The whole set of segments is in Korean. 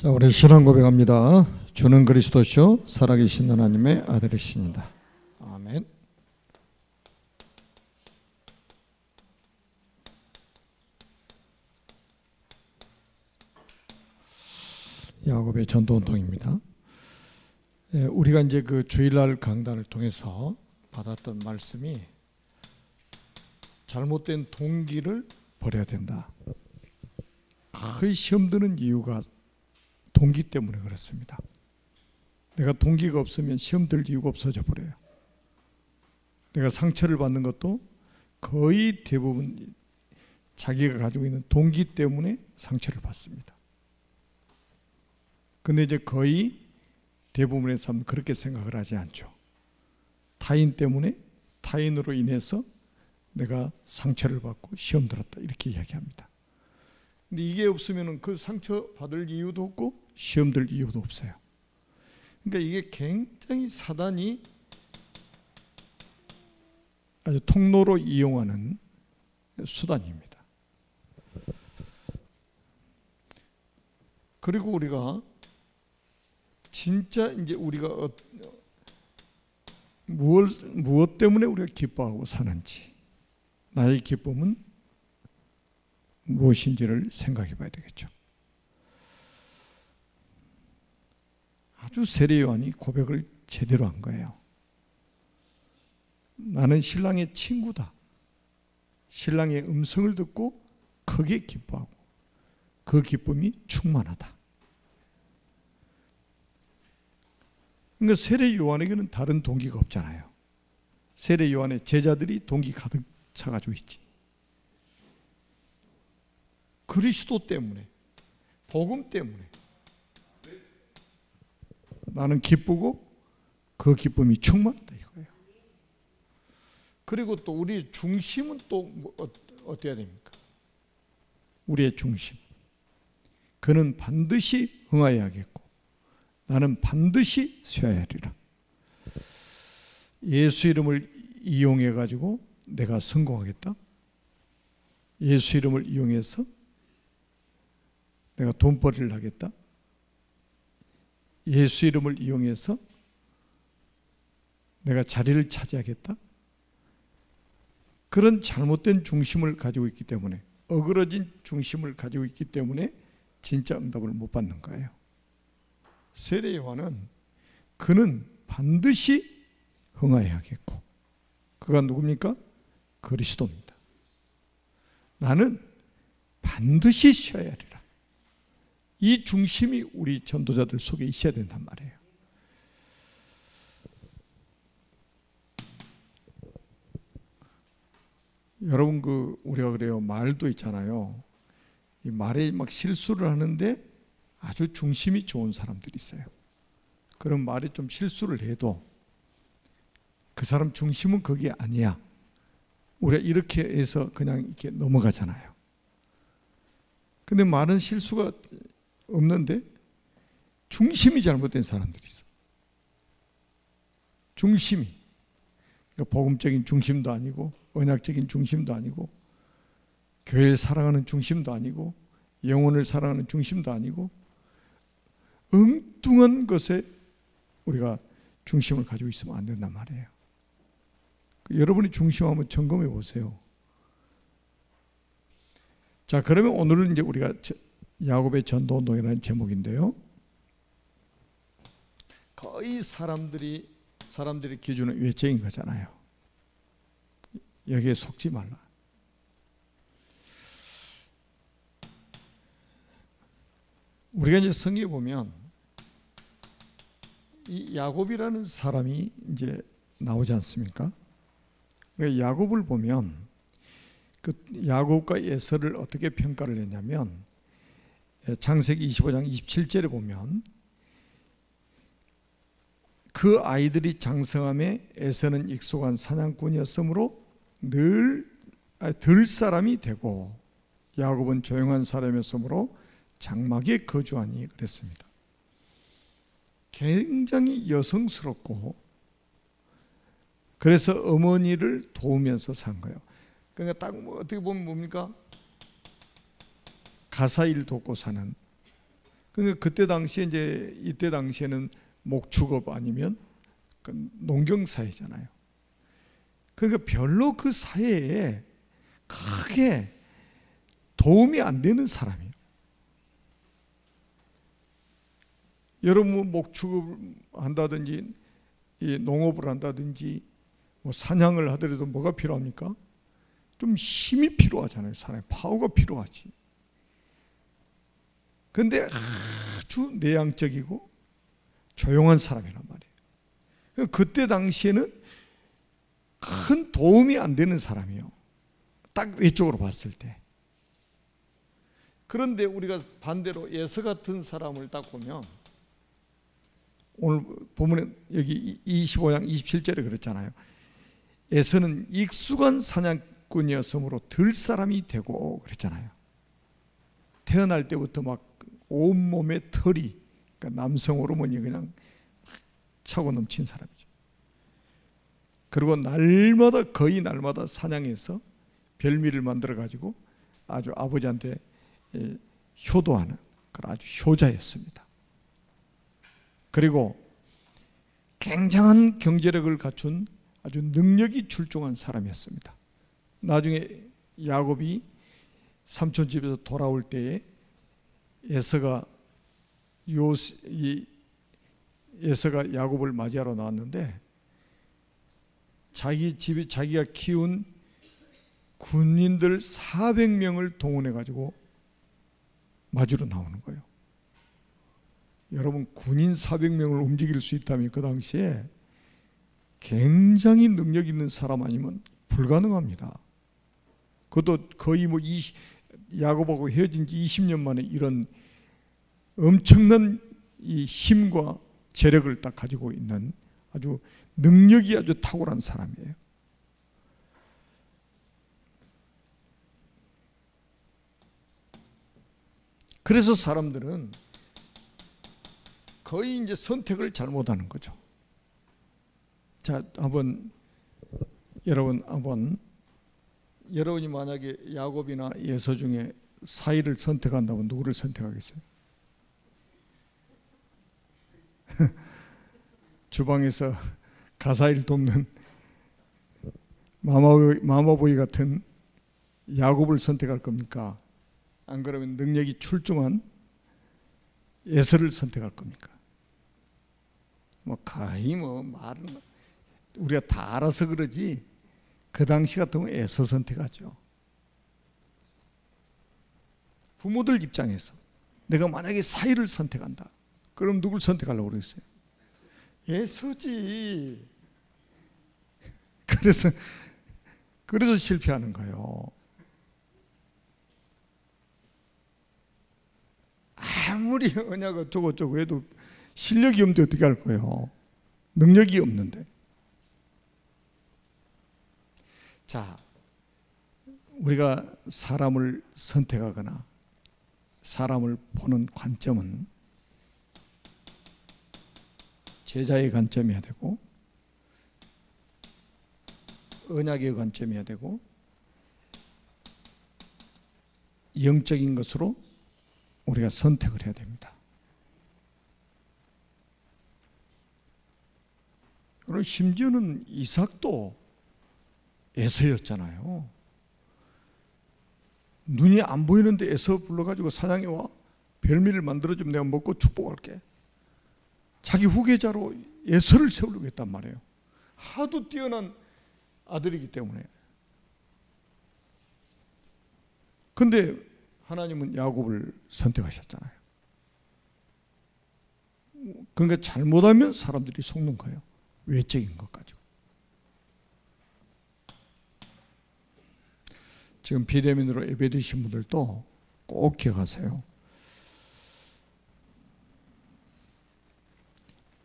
자, 우리 신앙 고백합니다. 주는 그리스도시요 살아계신 하나님의 아들이십니다. 아멘. 야곱의 전도 운동입니다. 우리가 이제 그 주일날 강단을 통해서 받았던 말씀이 잘못된 동기를 버려야 된다. 거의 시험 드는 이유가 동기 때문에 그렇습니다. 내가 동기가 없으면 시험 들 이유가 없어져 버려요. 내가 상처를 받는 것도 거의 대부분 자기가 가지고 있는 동기 때문에 상처를 받습니다. 근데 이제 거의 대부분의 사람은 그렇게 생각을 하지 않죠. 타인 때문에, 타인으로 인해서 내가 상처를 받고 시험 들었다 이렇게 이야기합니다. 근데 이게 없으면 그 상처 받을 이유도 없고 시험 들 이유도 없어요. 그러니까 이게 굉장히 사단이 아주 통로로 이용하는 수단입니다. 그리고 우리가 진짜 이제 우리가 무엇 때문에 우리가 기뻐하고 사는지, 나의 기쁨은 무엇인지를 생각해 봐야 되겠죠. 아주 세례 요한이 고백을 제대로 한 거예요. 나는 신랑의 친구다. 신랑의 음성을 듣고 크게 기뻐하고 그 기쁨이 충만하다. 그러니까 세례 요한에게는 다른 동기가 없잖아요. 세례 요한의 제자들이 동기 가득 차가지고 있지. 그리스도 때문에, 복음 때문에 나는 기쁘고 그 기쁨이 충만하다 이거예요. 그리고 또 우리의 중심은 또 어떻게 해야 됩니까? 우리의 중심. 그는 반드시 응하여야겠고 나는 반드시 쉬어야 하리라. 예수 이름을 이용해 가지고 내가 성공하겠다. 예수 이름을 이용해서 내가 돈벌이를 하겠다. 예수 이름을 이용해서 내가 자리를 차지하겠다. 그런 잘못된 중심을 가지고 있기 때문에, 어그러진 중심을 가지고 있기 때문에 진짜 응답을 못 받는 거예요. 세례 요한은 그는 반드시 흥하여야겠고, 그가 누굽니까? 그리스도입니다. 나는 반드시 쉬어야 하리라. 이 중심이 우리 전도자들 속에 있어야 된단 말이에요. 여러분, 우리가 그래요. 말도 있잖아요. 이 말에 막 실수를 하는데 아주 중심이 좋은 사람들이 있어요. 그런 말에 좀 실수를 해도 그 사람 중심은 거기에 아니야. 우리가 이렇게 해서 그냥 이렇게 넘어가잖아요. 근데 말은 실수가 없는데 중심이 잘못된 사람들이 있어. 중심이. 그러니까 복음적인 중심도 아니고 언약적인 중심도 아니고 교회를 사랑하는 중심도 아니고 영혼을 사랑하는 중심도 아니고 엉뚱한 것에 우리가 중심을 가지고 있으면 안 된단 말이에요. 여러분이 중심 한번 점검해 보세요. 자, 그러면 오늘은 이제 우리가 야곱의 전도운동이라는 제목인데요. 거의 사람들의 기준은 외적인 거잖아요. 여기에 속지 말라. 우리가 이제 성경에 보면 이 야곱이라는 사람이 이제 나오지 않습니까? 야곱을 보면 그 야곱과 에서를 어떻게 평가를 했냐면 창세기 25장 27절에 보면 그 아이들이 장성함에 에서는 익숙한 사냥꾼이었으므로 늘 들 사람이 되고 야곱은 조용한 사람이었으므로 장막에 거주하니 그랬습니다. 굉장히 여성스럽고 그래서 어머니를 도우면서 산 거예요. 그러니까 딱 어떻게 보면 뭡니까? 가사일 돕고 사는 그러니까 그때 당시에 이제 이때 당시에는 목축업 아니면 그 농경 사회잖아요. 그러니까 별로 그 사회에 크게 도움이 안 되는 사람이에요. 여러분 목축을 한다든지 이 농업을 한다든지 뭐 사냥을 하더라도 뭐가 필요합니까? 좀 힘이 필요하잖아요. 사람의 파워가 필요하지. 그런데 아주 내향적이고 조용한 사람이란 말이에요. 그때 당시에는 큰 도움이 안 되는 사람이에요. 딱 외적으로 봤을 때. 그런데 우리가 반대로 에서 같은 사람을 딱 보면 오늘 본문에 여기 25장 27절에 그랬잖아요. 에서는 익숙한 사냥꾼이었으므로 들 사람이 되고 그랬잖아요. 태어날 때부터 막 온몸에 털이, 그러니까 남성 호르몬이 그냥 차고 넘친 사람이죠. 그리고 거의 날마다 사냥해서 별미를 만들어 가지고 아주 아버지한테 효도하는 그런 아주 효자였습니다. 그리고 굉장한 경제력을 갖춘 아주 능력이 출중한 사람이었습니다. 나중에 야곱이 삼촌 집에서 돌아올 때에 에서가 야곱을 맞이하러 나왔는데 자기 집에 자기가 키운 군인들 400명을 동원해 가지고 맞으러 나오는 거예요. 여러분 군인 400명을 움직일 수 있다면 그 당시에 굉장히 능력 있는 사람 아니면 불가능합니다. 그것도 거의 뭐 야곱하고 헤어진 지 20년 만에 이런 엄청난 이 힘과 재력을 딱 가지고 있는 아주 능력이 아주 탁월한 사람이에요. 그래서 사람들은 거의 이제 선택을 잘못하는 거죠. 자, 여러분이 만약에 야곱이나 에서 중에 사이를 선택한다면 누구를 선택하겠어요? 주방에서 가사일 돕는 마마보이 같은 야곱을 선택할 겁니까? 안 그러면 능력이 출중한 에서를 선택할 겁니까? 거의 말은 우리가 다 알아서 그러지 그 당시 같으면 에서 선택하죠. 부모들 입장에서 내가 만약에 사이를 선택한다. 그럼 누굴 선택하려고 그랬어요? 에서지. 그래서 실패하는 거예요. 아무리 언약 어쩌고 해도 실력이 없는데 어떻게 할 거예요? 능력이 없는데. 자, 우리가 사람을 선택하거나 사람을 보는 관점은 제자의 관점이어야 되고 언약의 관점이어야 되고 영적인 것으로 우리가 선택을 해야 됩니다. 그리고 심지어는 이삭도 에서였잖아요. 눈이 안 보이는데 에서 불러가지고 사냥해 와. 별미를 만들어주면 내가 먹고 축복할게. 자기 후계자로 에서를 세우려고 했단 말이에요. 하도 뛰어난 아들이기 때문에. 근데 하나님은 야곱을 선택하셨잖아요. 그러니까 잘못하면 사람들이 속는 거예요. 외적인 것 가지고. 지금 비대면으로 예배드리신 분들도 꼭 기억하세요.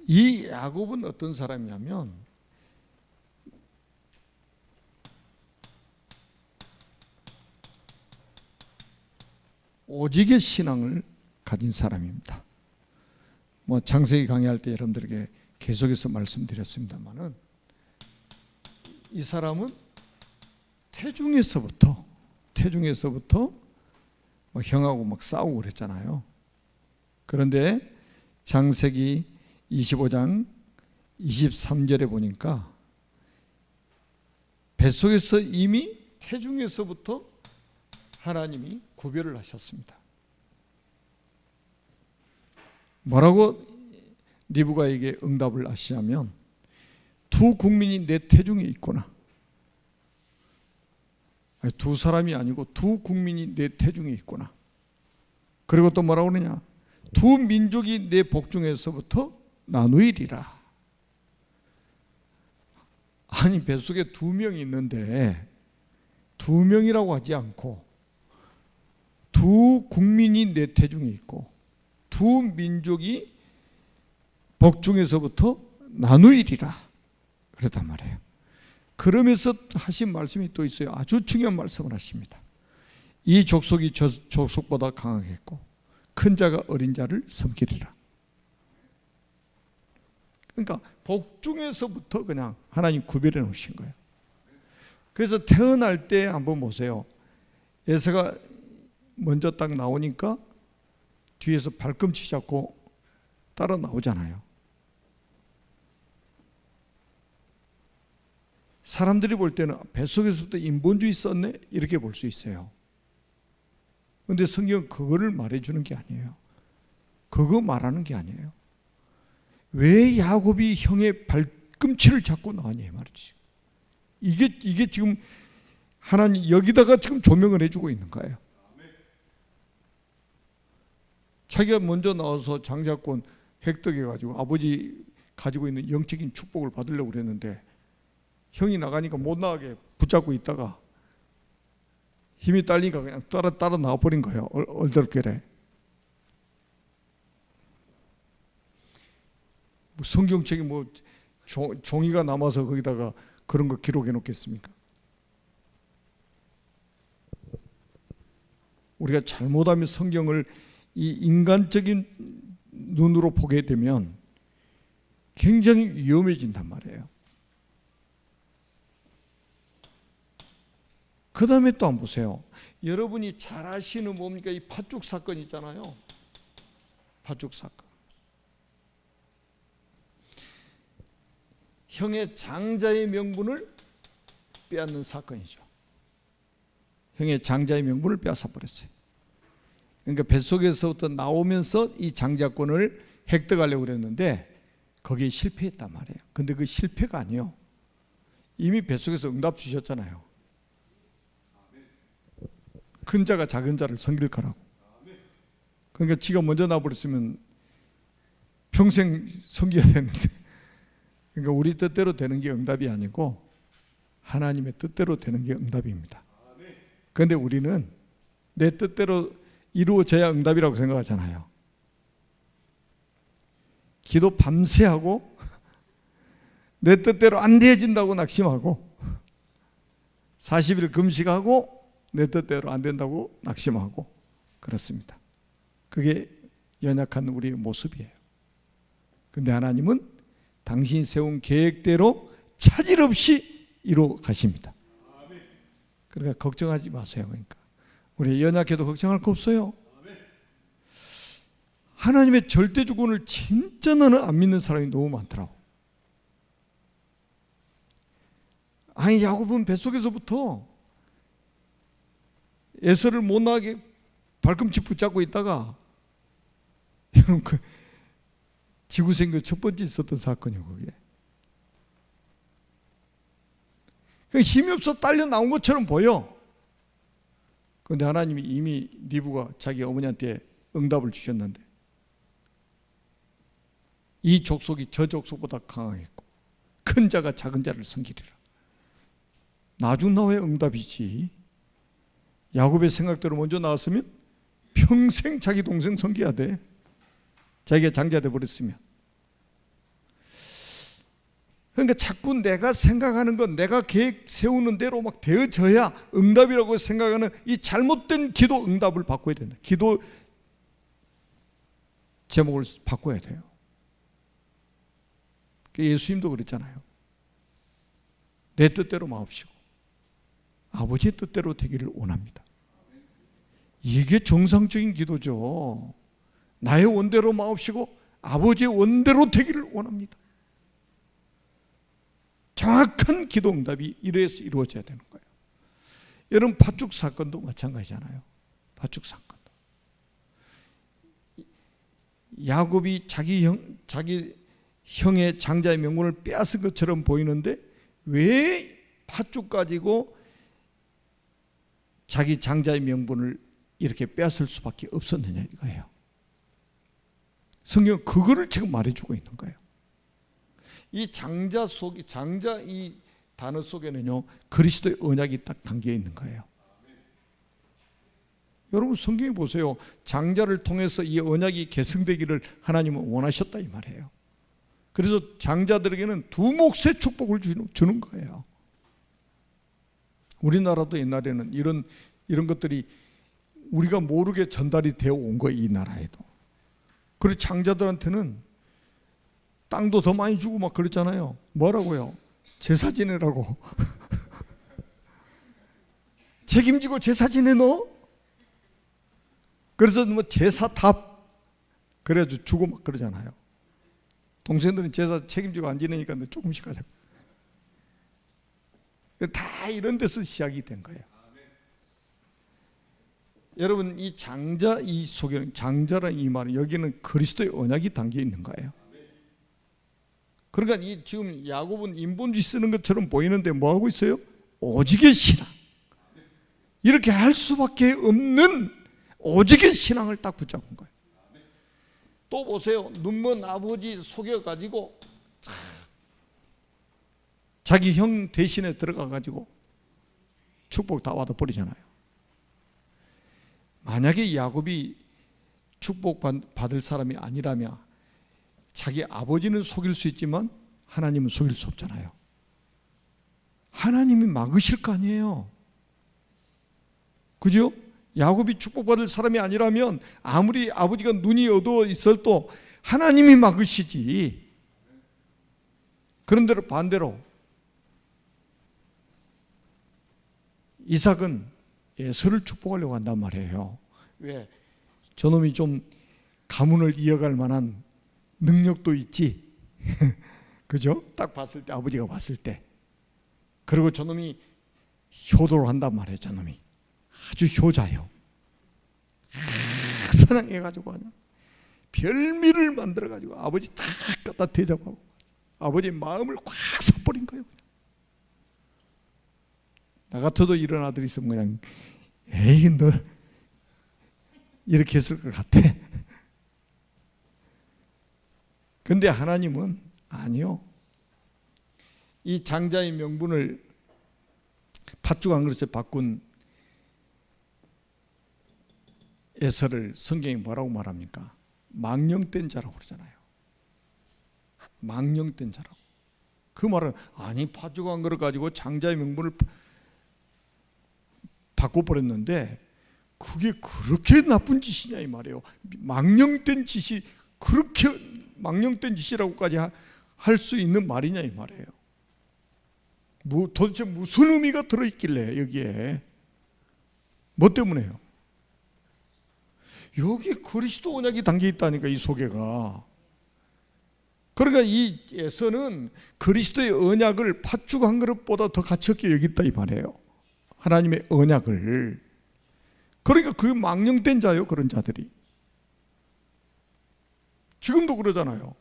이 야곱은 어떤 사람이냐면 오직의 신앙을 가진 사람입니다. 창세기 강의할 때 여러분들에게 계속해서 말씀드렸습니다만은 이 사람은 태중에서부터 형하고 막 싸우고 그랬잖아요. 그런데 창세기 25장 23절에 보니까 뱃속에서 이미 태중에서부터 하나님이 구별을 하셨습니다. 뭐라고 리브가에게 응답을 하시냐면 두 국민이 내 태중에 있구나. 아니, 두 사람이 아니고 두 국민이 내 태중에 있구나. 그리고 또 뭐라고 그러냐, 두 민족이 내 복중에서부터 나누이리라. 아니, 뱃속에 두 명이 있는데 두 명이라고 하지 않고 두 국민이 내 태중에 있고 두 민족이 복중에서부터 나누이리라 그랬단 말이에요. 그러면서 하신 말씀이 또 있어요. 아주 중요한 말씀을 하십니다. 이 족속이 저 족속보다 강하겠고 큰 자가 어린 자를 섬기리라. 그러니까 복중에서부터 그냥 하나님 구별해 놓으신 거예요. 그래서 태어날 때 한번 보세요. 에서가 먼저 딱 나오니까 뒤에서 발꿈치 잡고 따라 나오잖아요. 사람들이 볼 때는 뱃속에서부터 인본주의 썼네 이렇게 볼 수 있어요. 그런데 성경은 그거를 말해주는 게 아니에요. 그거 말하는 게 아니에요. 왜 야곱이 형의 발꿈치를 잡고 나왔냐 말이지. 이게 지금 하나님 여기다가 지금 조명을 해주고 있는 거예요. 자기가 먼저 나와서 장자권 획득해가지고 아버지 가지고 있는 영적인 축복을 받으려고 그랬는데 형이 나가니까 못 나가게 붙잡고 있다가 힘이 딸리니까 그냥 따라 나와버린 거예요. 얼떨결에. 성경책이 뭐 종이가 남아서 거기다가 그런 거 기록해 놓겠습니까? 우리가 잘못하면 성경을 이 인간적인 눈으로 보게 되면 굉장히 위험해진단 말이에요. 그 다음에 또 한번 보세요. 여러분이 잘 아시는 뭡니까? 이 팥죽 사건 있잖아요. 팥죽 사건. 형의 장자의 명분을 빼앗는 사건이죠. 형의 장자의 명분을 빼앗아 버렸어요. 그러니까 뱃속에서부터 나오면서 이 장자권을 획득하려고 그랬는데 거기에 실패했단 말이에요. 근데 그 실패가 아니에요. 이미 뱃속에서 응답 주셨잖아요. 큰 자가 작은 자를 섬길 거라고. 그러니까 지가 먼저 나버렸으면 평생 섬겨야 되는데, 그러니까 우리 뜻대로 되는 게 응답이 아니고 하나님의 뜻대로 되는 게 응답입니다. 그런데 우리는 내 뜻대로 이루어져야 응답이라고 생각하잖아요. 기도 밤새 하고 내 뜻대로 안 되어진다고 낙심하고 40일 금식하고 내 뜻대로 안 된다고 낙심하고 그렇습니다. 그게 연약한 우리의 모습이에요. 그런데 하나님은 당신이 세운 계획대로 차질 없이 이루어 가십니다. 그러니까 걱정하지 마세요. 그러니까 우리 연약해도 걱정할 거 없어요. 하나님의 절대 주권을 진짜 나는 안 믿는 사람이 너무 많더라고. 아니, 야곱은 뱃속에서부터 에서를 못 나가게 발꿈치 붙잡고 있다가 여러분 그 지구생교 첫 번째 있었던 사건이에요. 그게 힘이 없어 딸려 나온 것처럼 보여. 그런데 하나님이 이미 리브가 자기 어머니한테 응답을 주셨는데 이 족속이 저 족속보다 강하겠고 큰 자가 작은 자를 섬기리라. 나중 나와야 응답이지. 야곱의 생각대로 먼저 나왔으면 평생 자기 동생 섬겨야 돼. 자기가 장자 돼 버렸으면. 그러니까 자꾸 내가 생각하는 건 내가 계획 세우는 대로 막 되어져야 응답이라고 생각하는 이 잘못된 기도 응답을 바꿔야 된다. 기도 제목을 바꿔야 돼요. 예수님도 그랬잖아요. 내 뜻대로 마옵시고 아버지의 뜻대로 되기를 원합니다. 이게 정상적인 기도죠. 나의 원대로 마옵시고 아버지의 원대로 되기를 원합니다. 정확한 기도 응답이 이래서 이루어져야 되는 거예요. 여러분, 팥죽 사건도 마찬가지잖아요. 팥죽 사건도 야곱이 자기 형의 장자의 명분을 빼앗은 것처럼 보이는데 왜 팥죽 가지고 자기 장자의 명분을 이렇게 빼앗을 수밖에 없었느냐 이거예요. 성경은 그거를 지금 말해주고 있는 거예요. 이 장자 이 단어 속에는요 그리스도의 언약이 딱 담겨 있는 거예요. 여러분, 성경에 보세요. 장자를 통해서 이 언약이 계승되기를 하나님은 원하셨다 이 말이에요. 그래서 장자들에게는 두 몫의 축복을 주는 거예요. 우리나라도 옛날에는 이런 것들이 우리가 모르게 전달이 되어 온 거예요. 이 나라에도. 그래서 장자들한테는 땅도 더 많이 주고 막 그랬잖아요. 뭐라고요? 제사 지내라고. 책임지고 제사 지내 너? 그래서 뭐 제사답 그래가지고 주고 막 그러잖아요. 동생들은 제사 책임지고 안 지내니까 조금씩 하자. 다 이런 데서 시작이 된 거예요. 여러분, 이 장자 이 속에는 장자라는 이 말은 여기는 그리스도의 언약이 담겨 있는 거예요. 그러니까 이 지금 야곱은 인본주의 쓰는 것처럼 보이는데 뭐 하고 있어요? 오직의 신앙. 이렇게 할 수밖에 없는 오직의 신앙을 딱 붙잡은 거예요. 또 보세요. 눈먼 아버지 속여가지고 자기 형 대신에 들어가가지고 축복 다 받아 버리잖아요. 만약에 야곱이 축복 받을 사람이 아니라면 자기 아버지는 속일 수 있지만 하나님은 속일 수 없잖아요. 하나님이 막으실 거 아니에요. 그죠? 야곱이 축복받을 사람이 아니라면 아무리 아버지가 눈이 어두워 있어도 하나님이 막으시지. 그런데 반대로 이삭은 에서를 축복하려고 한단 말이에요. 왜? 저놈이 좀 가문을 이어갈 만한 능력도 있지. 그죠? 딱 봤을 때, 아버지가 봤을 때. 그리고 저놈이 효도를 한단 말이에요. 저놈이 아주 효자예요. 사랑해가지고 그냥 별미를 만들어가지고 아버지 다 갖다 대접하고 아버지의 마음을 확 섞어버린 거예요. 나 같아도 이런 아들이 있으면 그냥 에이 너 이렇게 했을 것 같아. 근데 하나님은 아니요. 이 장자의 명분을 팥죽 한 그릇에 바꾼 에서를 성경이 뭐라고 말합니까? 망령된 자라고 그러잖아요. 망령된 자라고. 그 말은 아니 팥죽 한 그릇 가지고 장자의 명분을 바꿔버렸는데 그게 그렇게 나쁜 짓이냐 이 말이에요. 망령된 짓이 그렇게 망령된 짓이라고까지 할 수 있는 말이냐 이 말이에요. 도대체 무슨 의미가 들어있길래 여기에 뭐 때문에요? 여기에 그리스도 언약이 담겨 있다니까 이 속에가. 그러니까 이 에서는 그리스도의 언약을 팥죽 한 그릇보다 더 가치 없게 여겼다 이 말이에요. 하나님의 언약을. 그러니까 그 망령된 자요 그런 자들이. 지금도 그러잖아요.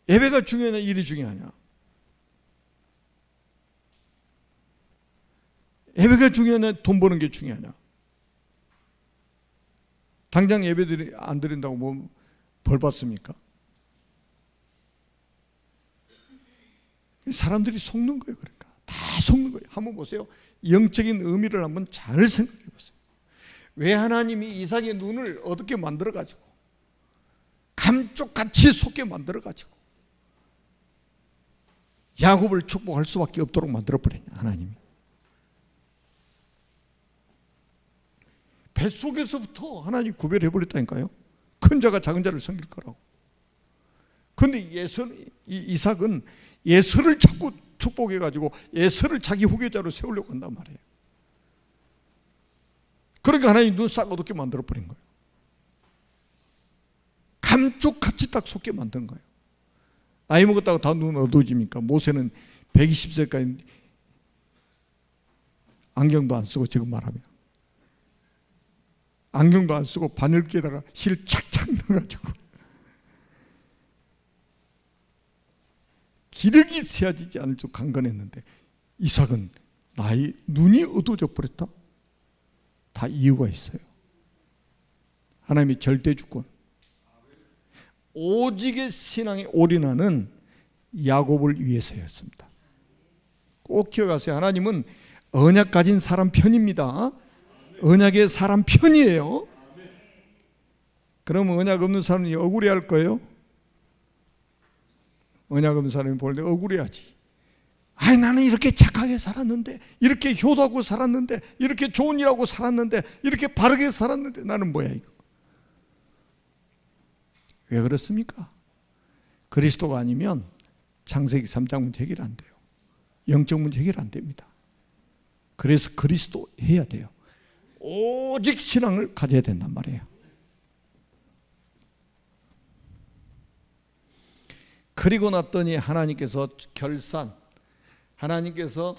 예배가 중요하냐 일이 중요하냐. 예배가 중요하냐 돈 버는 게 중요하냐. 당장 예배들이 안 드린다고 뭐 벌 받습니까? 사람들이 속는 거예요. 그러니까 다 속는 거예요. 한번 보세요. 영적인 의미를 한번 잘 생각해 보세요. 왜 하나님이 이삭의 눈을 어둡게 만들어 가지고 감쪽같이 속게 만들어 가지고 야곱을 축복할 수밖에 없도록 만들어 버렸냐 하나님이. 뱃속에서부터 하나님 구별해 버렸다니까요. 큰 자가 작은 자를 섬길 거라고. 그런데 이삭은 예서를 자꾸 축복해 가지고 예서를 자기 후계자로 세우려고 한단 말이에요. 그러니까 하나님 눈 싹 어둡게 만들어 버린 거예요. 감쪽같이 딱 속게 만든 거예요. 나이 먹었다고 다 눈 어두워집니까? 모세는 120세까지 안경도 안 쓰고, 지금 말하면 안경도 안 쓰고 바늘기에다가 실 착착 넣어가지고 기력이 세어지지 않을 줄 강건했는데, 이삭은 눈이 어두워져 버렸다. 다 이유가 있어요. 하나님의 절대주권, 오직의 신앙에 올인하는 야곱을 위해서였습니다. 꼭 기억하세요. 하나님은 언약 가진 사람 편입니다. 언약의 사람 편이에요. 그러면 언약 없는 사람이 억울해할 거예요? 언약 없는 사람이 볼 때 억울해하지. 아니, 나는 이렇게 착하게 살았는데, 이렇게 효도하고 살았는데, 이렇게 좋은 일하고 살았는데, 이렇게 바르게 살았는데 나는 뭐야 이거. 왜 그렇습니까? 그리스도가 아니면 창세기 3장 문제 해결 안 돼요. 영적 문제 해결 안 됩니다. 그래서 그리스도 해야 돼요. 오직 신앙을 가져야 된단 말이에요. 그리고 났더니 하나님께서 하나님께서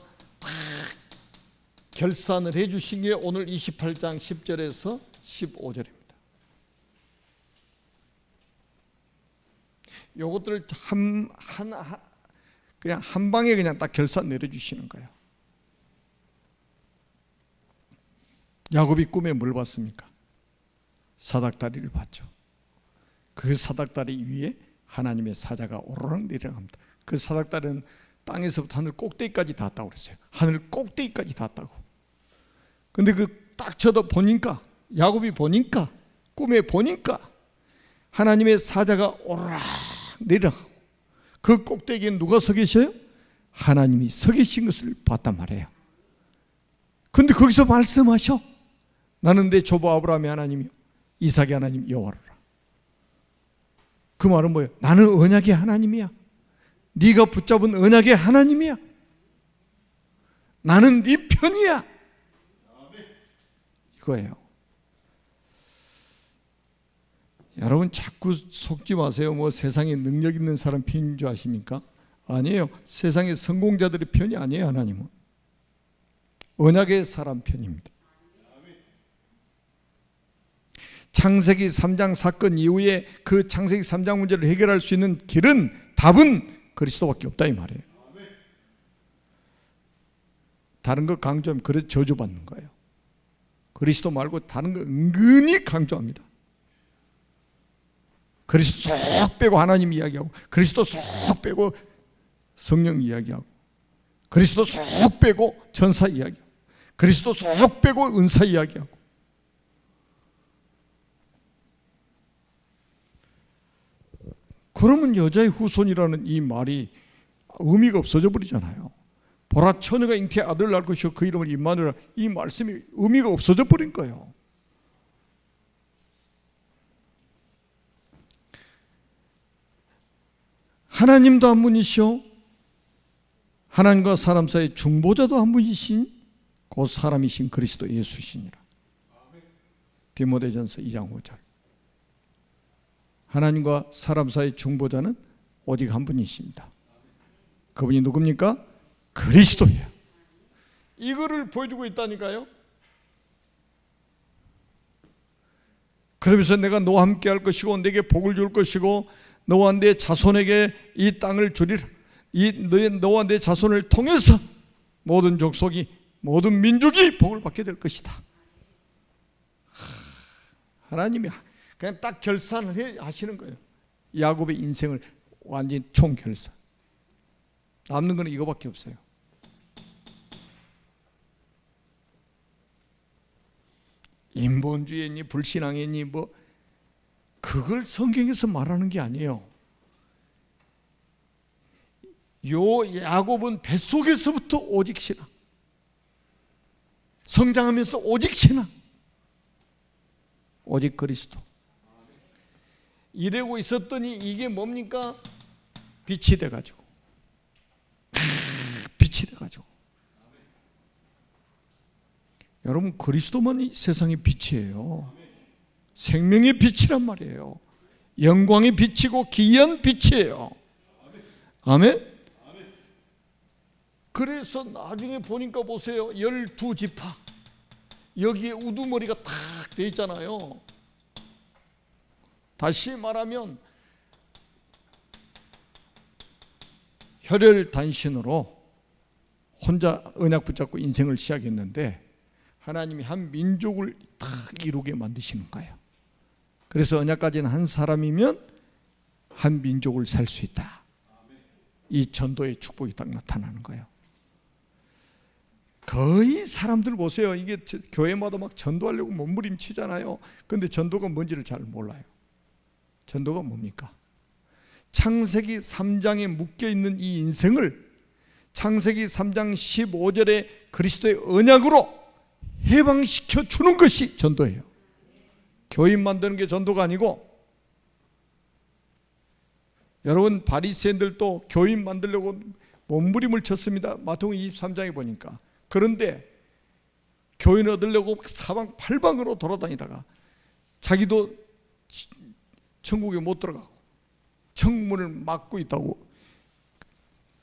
결산을 해주신 게 오늘 28장 10절에서 15절입니다. 요것들을 그냥 한 방에 그냥 딱 결산 내려주시는 거예요. 야곱이 꿈에 뭘 봤습니까? 사닥다리를 봤죠. 그 사닥다리 위에 하나님의 사자가 오르락 내려갑니다. 그 사닥다리는 땅에서부터 하늘 꼭대기까지 닿았다고 그랬어요. 하늘 꼭대기까지 닿았다고. 근데 그 딱 쳐다보니까, 야곱이 보니까, 꿈에 보니까 하나님의 사자가 오르락 내려가고, 그 꼭대기에 누가 서 계셔요? 하나님이 서 계신 것을 봤단 말이에요. 근데 거기서 말씀하셔. 나는 내 조부 아브라함의 하나님이요 이삭의 하나님 여호와라. 그 말은 뭐예요? 나는 언약의 하나님이야. 네가 붙잡은 언약의 하나님이야. 나는 네 편이야. 이거예요. 여러분 자꾸 속지 마세요. 뭐 세상에 능력 있는 사람 편인 줄 아십니까? 아니에요. 세상의 성공자들의 편이 아니에요. 하나님은 언약의 사람 편입니다. 창세기 3장 사건 이후에 그 창세기 3장 문제를 해결할 수 있는 길은, 답은 그리스도밖에 없다 이 말이에요. 다른 거 강조하면 그래서 저주받는 거예요. 그리스도 말고 다른 거 은근히 강조합니다. 그리스도 쏙 빼고 하나님 이야기하고, 그리스도 쏙 빼고 성령 이야기하고, 그리스도 쏙 빼고 전사 이야기하고, 그리스도 쏙 빼고 은사 이야기하고. 그러면 여자의 후손이라는 이 말이 의미가 없어져 버리잖아요. 보라 처녀가 잉태에 아들을 낳을 것이요 그 이름을 임마누엘이라. 이 말씀이 의미가 없어져 버린 거예요. 하나님도 한 분이시오, 하나님과 사람 사이의 중보자도 한 분이신 곧 사람이신 그리스도 예수시니라. 디모데전서 2장 5절. 하나님과 사람 사이의 중보자는 오직 한 분이십니다. 그분이 누굽니까? 그리스도예요. 이거를 보여주고 있다니까요. 그러면서 내가 너와 함께 할 것이고 내게 복을 줄 것이고 너와 내 자손에게 이 땅을 주리라. 너와 내 자손을 통해서 모든 족속이, 모든 민족이 복을 받게 될 것이다. 하나님이 그냥 딱 결산을 하시는 거예요. 야곱의 인생을 완전히 총결산. 남는 거는 이거밖에 없어요. 인본주의니 불신앙이니 뭐 그걸 성경에서 말하는 게 아니에요. 요 야곱은 뱃속에서부터 오직 신앙, 성장하면서 오직 신앙, 오직 그리스도. 이러고 있었더니 이게 뭡니까? 빛이 돼가지고, 빛이 돼가지고. 여러분 그리스도만이 세상의 빛이에요. 생명의 빛이란 말이에요. 영광의 빛이고 귀한 빛이에요. 아멘. 그래서 나중에 보니까 보세요. 12지파 여기에 우두머리가 탁 돼 있잖아요. 다시 말하면 혈혈단신으로 혼자 언약 붙잡고 인생을 시작했는데 하나님이 한 민족을 딱 이루게 만드시는 거예요. 그래서 언약 가진 한 사람이면 한 민족을 살 수 있다. 이 전도의 축복이 딱 나타나는 거예요. 거의 사람들 보세요. 이게 교회마다 막 전도하려고 몸부림치잖아요. 그런데 전도가 뭔지를 잘 몰라요. 전도가 뭡니까? 창세기 3장에 묶여있는 이 인생을 창세기 3장 15절에 그리스도의 언약으로 해방시켜 주는 것이 전도예요. 교인 만드는 게 전도가 아니고, 여러분 바리새인들도 교인 만들려고 몸부림을 쳤습니다. 마태복음 23장에 보니까. 그런데 교인 얻으려고 사방팔방으로 돌아다니다가 자기도 천국에 못 들어가고 천국문을 막고 있다고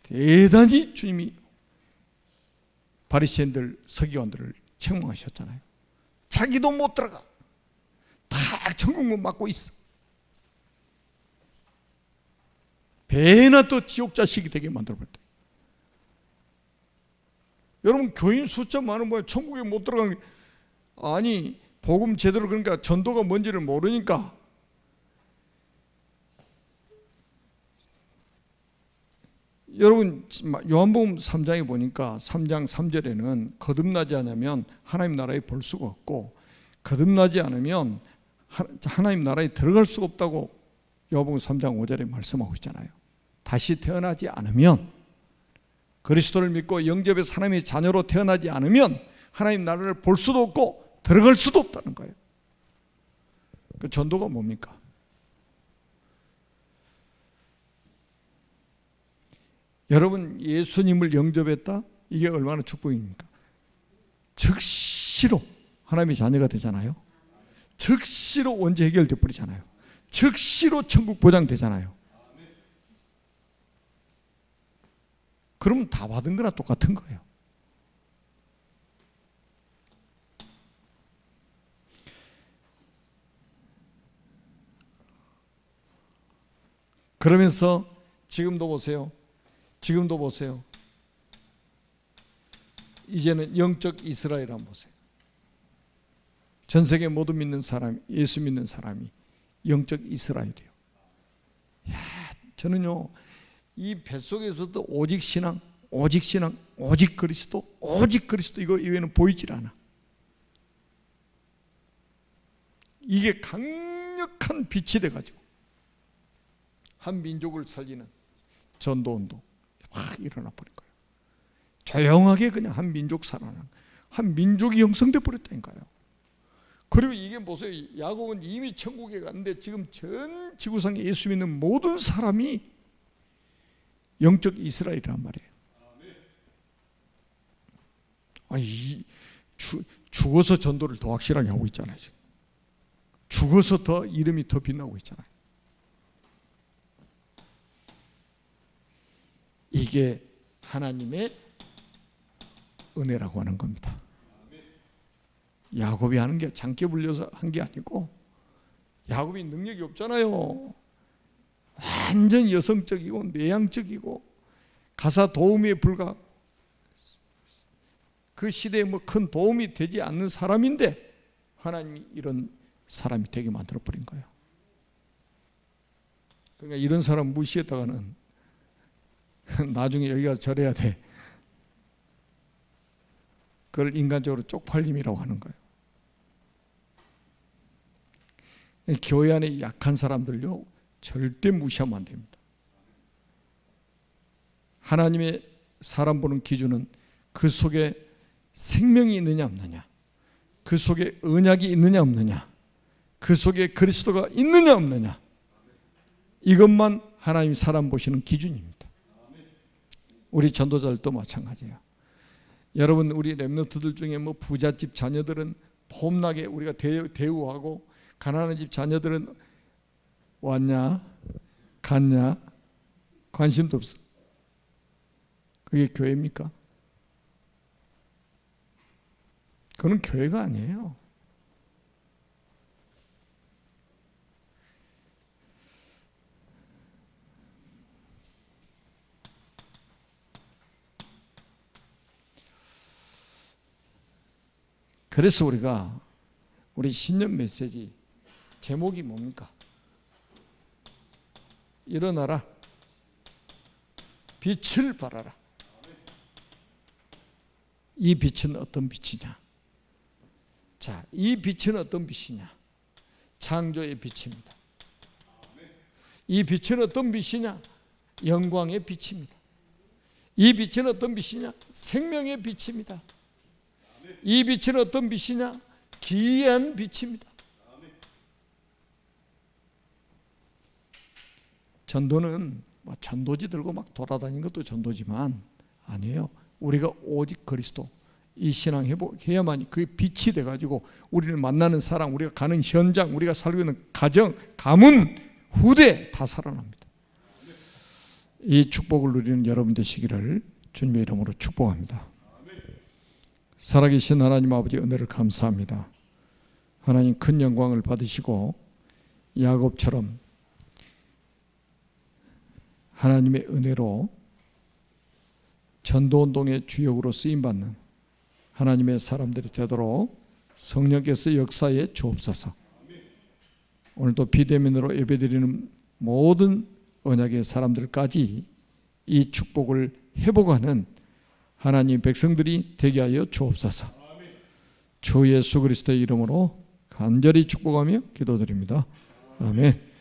대단히 주님이 바리새인들 서기관들을 책망하셨잖아요. 자기도 못 들어가. 다 천국문 막고 있어. 배나 또 지옥 자식이 되게 만들어버렸다. 여러분 교인 숫자 많은 거예요. 천국에 못 들어간 게 아니 복음 제대로 그러니까 전도가 뭔지를 모르니까 여러분 요한복음 3장에 보니까 3장 3절에는 거듭나지 않으면 하나님 나라에 볼 수가 없고 거듭나지 않으면 하나님 나라에 들어갈 수가 없다고 요한복음 3장 5절에 말씀하고 있잖아요. 다시 태어나지 않으면 그리스도를 믿고 영접해서 하나님의 자녀로 태어나지 않으면 하나님 나라를 볼 수도 없고 들어갈 수도 없다는 거예요. 그 전도가 뭡니까? 여러분 예수님을 영접했다? 이게 얼마나 축복입니까? 즉시로 하나님의 자녀가 되잖아요. 즉시로 원죄 해결돼 버리잖아요. 즉시로 천국 보장되잖아요. 그러면 다 받은 거나 똑같은 거예요. 그러면서 지금도 보세요. 이제는 영적 이스라엘 한번 보세요. 전 세계 모두 믿는 사람, 예수 믿는 사람이 영적 이스라엘이에요. 야, 저는요 이 뱃속에서도 오직 신앙, 오직 그리스도 이거 이외에는 보이질 않아. 이게 강력한 빛이 돼가지고 한 민족을 살리는 전도운동 확 일어나 버린 거예요. 조용하게 그냥 한 민족 살아나는, 한 민족이 형성돼 버렸다니까요. 그리고 이게 보세요. 야곱은 이미 천국에 갔는데 지금 전 지구상에 예수 믿는 모든 사람이 영적 이스라엘이란 말이에요. 죽어서 전도를 더 확실하게 하고 있잖아요. 지금. 죽어서 더 이름이 더 빛나고 있잖아요. 이게 하나님의 은혜라고 하는 겁니다. 야곱이 하는 게 장기 불려서 한 게 아니고, 야곱이 능력이 없잖아요. 완전 여성적이고 내향적이고 가사 도우미에 불과하고 그 시대에 뭐 큰 도움이 되지 않는 사람인데 하나님이 이런 사람이 되게 만들어 버린 거예요. 그러니까 이런 사람 무시했다가는 나중에 여기가 저래야 돼. 그걸 인간적으로 쪽팔림이라고 하는 거예요. 교회 안에 약한 사람들요 절대 무시하면 안 됩니다. 하나님의 사람 보는 기준은 그 속에 생명이 있느냐 없느냐, 그 속에 언약이 있느냐 없느냐, 그 속에 그리스도가 있느냐 없느냐, 이것만 하나님 사람 보시는 기준입니다. 우리 전도자들도 마찬가지예요. 여러분 우리 렘넌트들 중에 뭐 부잣집 자녀들은 폼나게 우리가 대우하고 가난한 집 자녀들은 왔냐, 갔냐, 관심도 없어. 그게 교회입니까? 그건 교회가 아니에요. 그래서 우리 신년 메시지 제목이 뭡니까? 일어나라, 빛을 발하라. 이 빛은 어떤 빛이냐? 자, 이 빛은 어떤 빛이냐? 창조의 빛입니다. 이 빛은 어떤 빛이냐? 영광의 빛입니다. 이 빛은 어떤 빛이냐? 생명의 빛입니다. 이 빛은 어떤 빛이냐? 기이한 빛입니다. 전도는 전도지 들고 막 돌아다니는 것도 전도지만 아니에요. 우리가 오직 그리스도 이 신앙 회복해야만이 그 빛이 돼가지고 우리를 만나는 사람, 우리가 가는 현장, 우리가 살고 있는 가정, 가문, 후대 다 살아납니다. 이 축복을 누리는 여러분 되시기를 주님의 이름으로 축복합니다. 살아계신 하나님 아버지 은혜를 감사합니다. 하나님 큰 영광을 받으시고 야곱처럼 하나님의 은혜로 전도운동의 주역으로 쓰임받는 하나님의 사람들이 되도록 성령께서 역사에 주옵소서. 오늘도 비대면으로 예배드리는 모든 언약의 사람들까지 이 축복을 회복하는 하나님 백성들이 되게 하여 주옵소서. 주 예수 그리스도의 이름으로 간절히 축복하며 기도드립니다. 아멘.